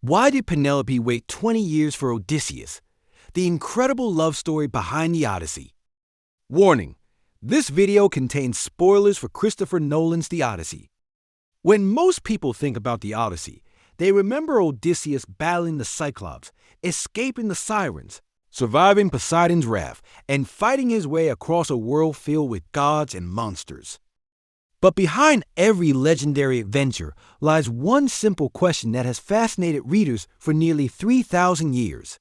Why did Penelope wait 20 years for Odysseus? The incredible love story behind the Odyssey. Warning: this video contains spoilers for Christopher Nolan's The Odyssey. When most people think about the Odyssey, they remember Odysseus battling the Cyclops, escaping the Sirens, surviving Poseidon's wrath, and fighting his way across a world filled with gods and monsters. But behind every legendary adventure lies one simple question that has fascinated readers for nearly 3,000 years.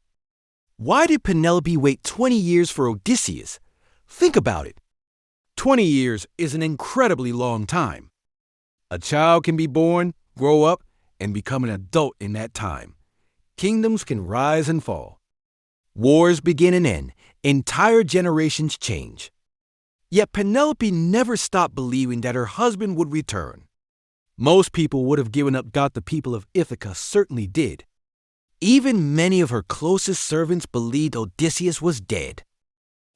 Why did Penelope wait 20 years for Odysseus? Think about it. 20 years is an incredibly long time. A child can be born, grow up, and become an adult in that time. Kingdoms can rise and fall. Wars begin and end. Entire generations change. Yet Penelope never stopped believing that her husband would return. Most people would have given up. The people of Ithaca certainly did. Even many of her closest servants believed Odysseus was dead.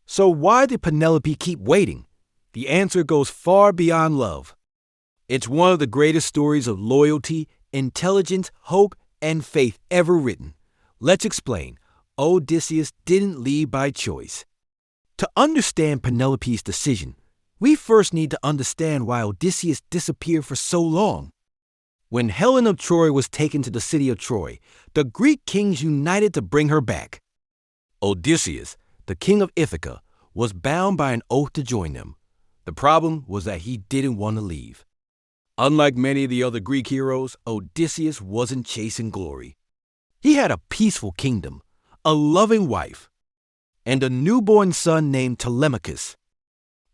So why did Penelope keep waiting? The answer goes far beyond love. It's one of the greatest stories of loyalty, intelligence, hope, and faith ever written. Let's explain. Odysseus didn't leave by choice. To understand Penelope's decision, we first need to understand why Odysseus disappeared for so long. When Helen of Troy was taken to the city of Troy, the Greek kings united to bring her back. Odysseus, the king of Ithaca, was bound by an oath to join them. The problem was that he didn't want to leave. Unlike many of the other Greek heroes, Odysseus wasn't chasing glory. He had a peaceful kingdom, a loving wife, and a newborn son named Telemachus.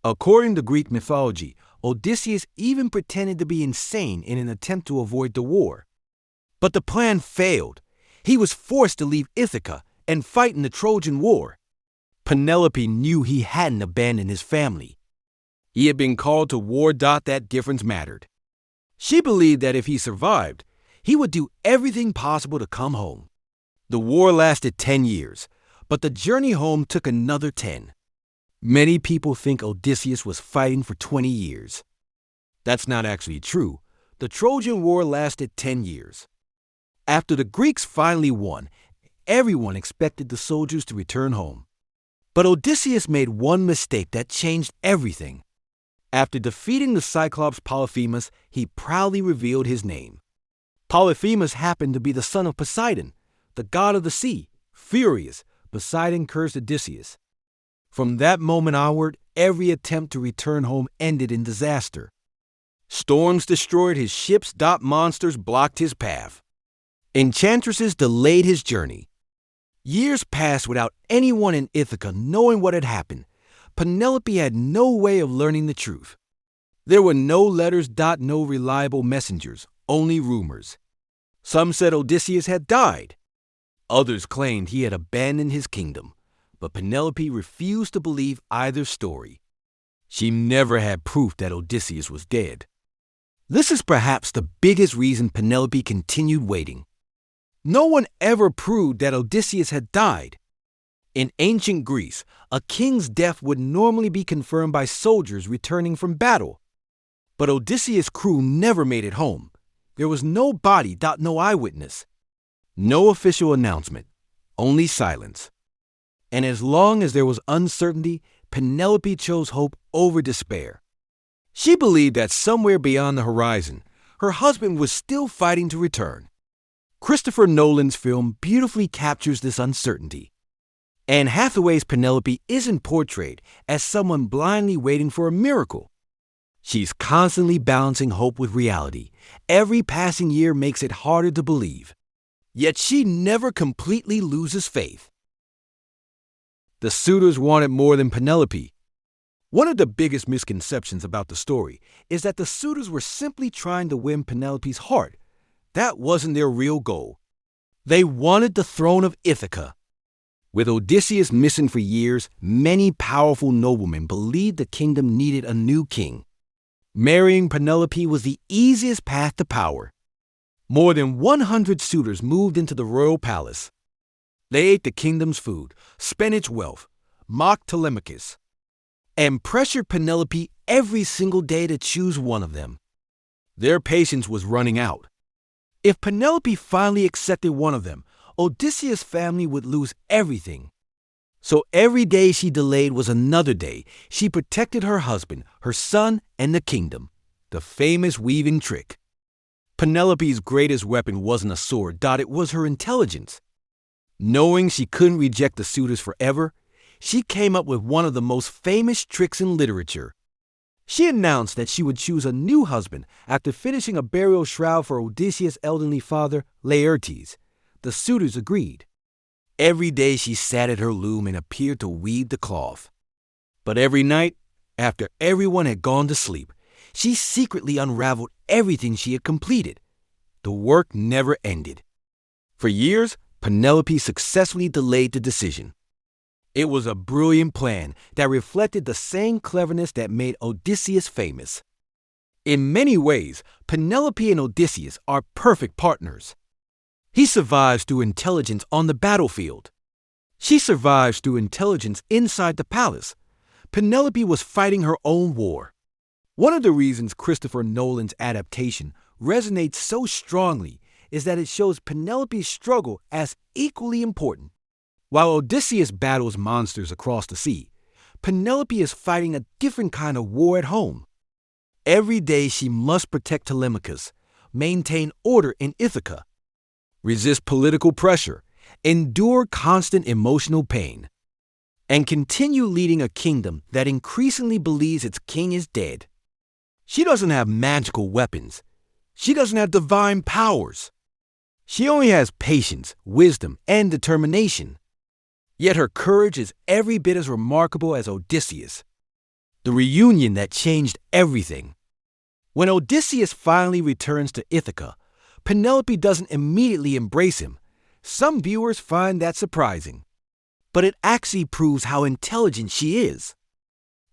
According to Greek mythology, Odysseus even pretended to be insane in an attempt to avoid the war. But the plan failed. He was forced to leave Ithaca and fight in the Trojan War. Penelope knew he hadn't abandoned his family. He had been called to war. That difference mattered. She believed that if he survived, he would do everything possible to come home. The war lasted 10 years, but the journey home took another 10. Many people think Odysseus was fighting for 20 years. That's not actually true. The Trojan War lasted 10 years. After the Greeks finally won, everyone expected the soldiers to return home. But Odysseus made one mistake that changed everything. After defeating the Cyclops Polyphemus, he proudly revealed his name. Polyphemus happened to be the son of Poseidon, the god of the sea. Furious, Poseidon cursed Odysseus. From that moment onward, every attempt to return home ended in disaster. Storms destroyed his ships. Monsters blocked his path. Enchantresses delayed his journey. Years passed without anyone in Ithaca knowing what had happened. Penelope had no way of learning the truth. There were no letters. No reliable messengers, only rumors. Some said Odysseus had died. Others claimed he had abandoned his kingdom, but Penelope refused to believe either story. She never had proof that Odysseus was dead. This is perhaps the biggest reason Penelope continued waiting. No one ever proved that Odysseus had died. In ancient Greece, a king's death would normally be confirmed by soldiers returning from battle. But Odysseus' crew never made it home. There was no body. No eyewitness. No official announcement, only silence. And as long as there was uncertainty, Penelope chose hope over despair. She believed that somewhere beyond the horizon, her husband was still fighting to return. Christopher Nolan's film beautifully captures this uncertainty. Anne Hathaway's Penelope isn't portrayed as someone blindly waiting for a miracle. She's constantly balancing hope with reality. Every passing year makes it harder to believe. Yet she never completely loses faith. The suitors wanted more than Penelope. One of the biggest misconceptions about the story is that the suitors were simply trying to win Penelope's heart. That wasn't their real goal. They wanted the throne of Ithaca. With Odysseus missing for years, many powerful noblemen believed the kingdom needed a new king. Marrying Penelope was the easiest path to power. More than 100 suitors moved into the royal palace. They ate the kingdom's food, spent its wealth, mocked Telemachus, and pressured Penelope every single day to choose one of them. Their patience was running out. If Penelope finally accepted one of them, Odysseus' family would lose everything. So every day she delayed was another day she protected her husband, her son, and the kingdom. The famous weaving trick. Penelope's greatest weapon wasn't a sword, it was her intelligence. Knowing she couldn't reject the suitors forever, she came up with one of the most famous tricks in literature. She announced that she would choose a new husband after finishing a burial shroud for Odysseus' elderly father, Laertes. The suitors agreed. Every day she sat at her loom and appeared to weave the cloth. But every night, after everyone had gone to sleep, she secretly unraveled everything she had completed. The work never ended. For years, Penelope successfully delayed the decision. It was a brilliant plan that reflected the same cleverness that made Odysseus famous. In many ways, Penelope and Odysseus are perfect partners. He survives through intelligence on the battlefield. She survives through intelligence inside the palace. Penelope was fighting her own war. One of the reasons Christopher Nolan's adaptation resonates so strongly is that it shows Penelope's struggle as equally important. While Odysseus battles monsters across the sea, Penelope is fighting a different kind of war at home. Every day she must protect Telemachus, maintain order in Ithaca, resist political pressure, endure constant emotional pain, and continue leading a kingdom that increasingly believes its king is dead. She doesn't have magical weapons. She doesn't have divine powers. She only has patience, wisdom, and determination. Yet her courage is every bit as remarkable as Odysseus. The reunion that changed everything. When Odysseus finally returns to Ithaca, Penelope doesn't immediately embrace him. Some viewers find that surprising. But it actually proves how intelligent she is.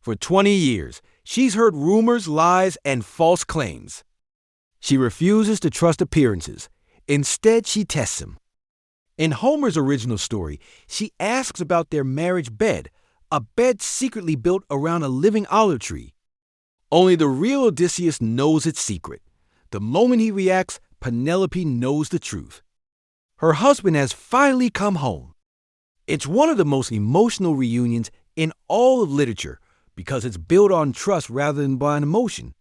For 20 years, she's heard rumors, lies, and false claims. She refuses to trust appearances. Instead, she tests him. In Homer's original story, she asks about their marriage bed, a bed secretly built around a living olive tree. Only the real Odysseus knows its secret. The moment he reacts, Penelope knows the truth. Her husband has finally come home. It's one of the most emotional reunions in all of literature because it's built on trust rather than blind emotion.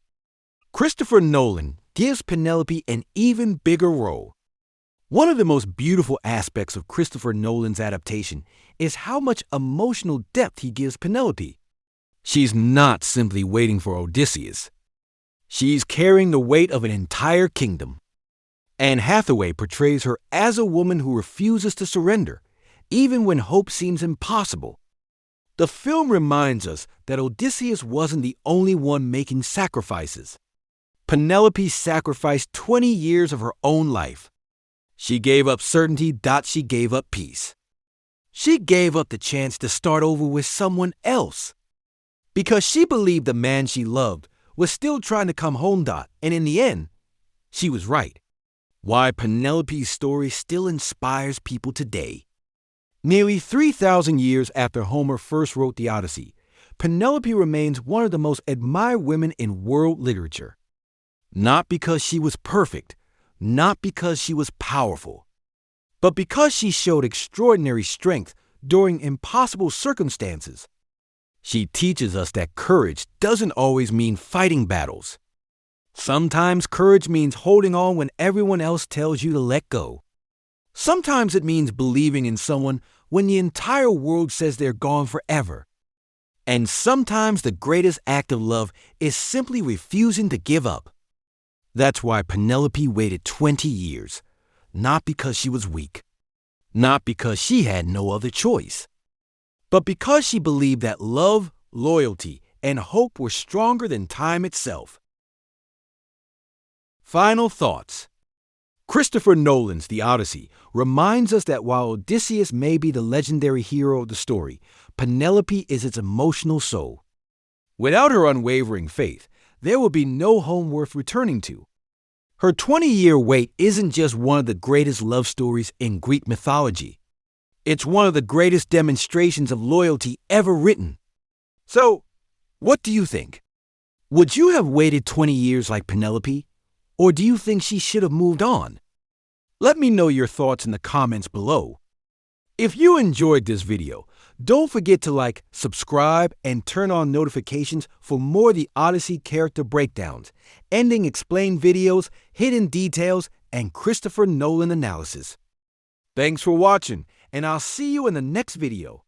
Christopher Nolan gives Penelope an even bigger role. One of the most beautiful aspects of Christopher Nolan's adaptation is how much emotional depth he gives Penelope. She's not simply waiting for Odysseus. She's carrying the weight of an entire kingdom. Anne Hathaway portrays her as a woman who refuses to surrender, even when hope seems impossible. The film reminds us that Odysseus wasn't the only one making sacrifices. Penelope sacrificed 20 years of her own life. She gave up certainty, she gave up peace. She gave up the chance to start over with someone else. Because she believed the man she loved was still trying to come home, and in the end, she was right. Why Penelope's story still inspires people today. Nearly 3,000 years after Homer first wrote the Odyssey, Penelope remains one of the most admired women in world literature. Not because she was perfect, not because she was powerful, but because she showed extraordinary strength during impossible circumstances. She teaches us that courage doesn't always mean fighting battles. Sometimes courage means holding on when everyone else tells you to let go. Sometimes it means believing in someone when the entire world says they're gone forever. And sometimes the greatest act of love is simply refusing to give up. That's why Penelope waited 20 years, not because she was weak, not because she had no other choice, but because she believed that love, loyalty, and hope were stronger than time itself. Final thoughts. Christopher Nolan's The Odyssey reminds us that while Odysseus may be the legendary hero of the story, Penelope is its emotional soul. Without her unwavering faith, there will be no home worth returning to. Her 20-year wait isn't just one of the greatest love stories in Greek mythology. It's one of the greatest demonstrations of loyalty ever written. So, what do you think? Would you have waited 20 years like Penelope? Or do you think she should have moved on? Let me know your thoughts in the comments below. If you enjoyed this video, don't forget to like, subscribe, and turn on notifications for more The Odyssey character breakdowns, ending explained videos, hidden details, and Christopher Nolan analysis. Thanks for watching, and I'll see you in the next video.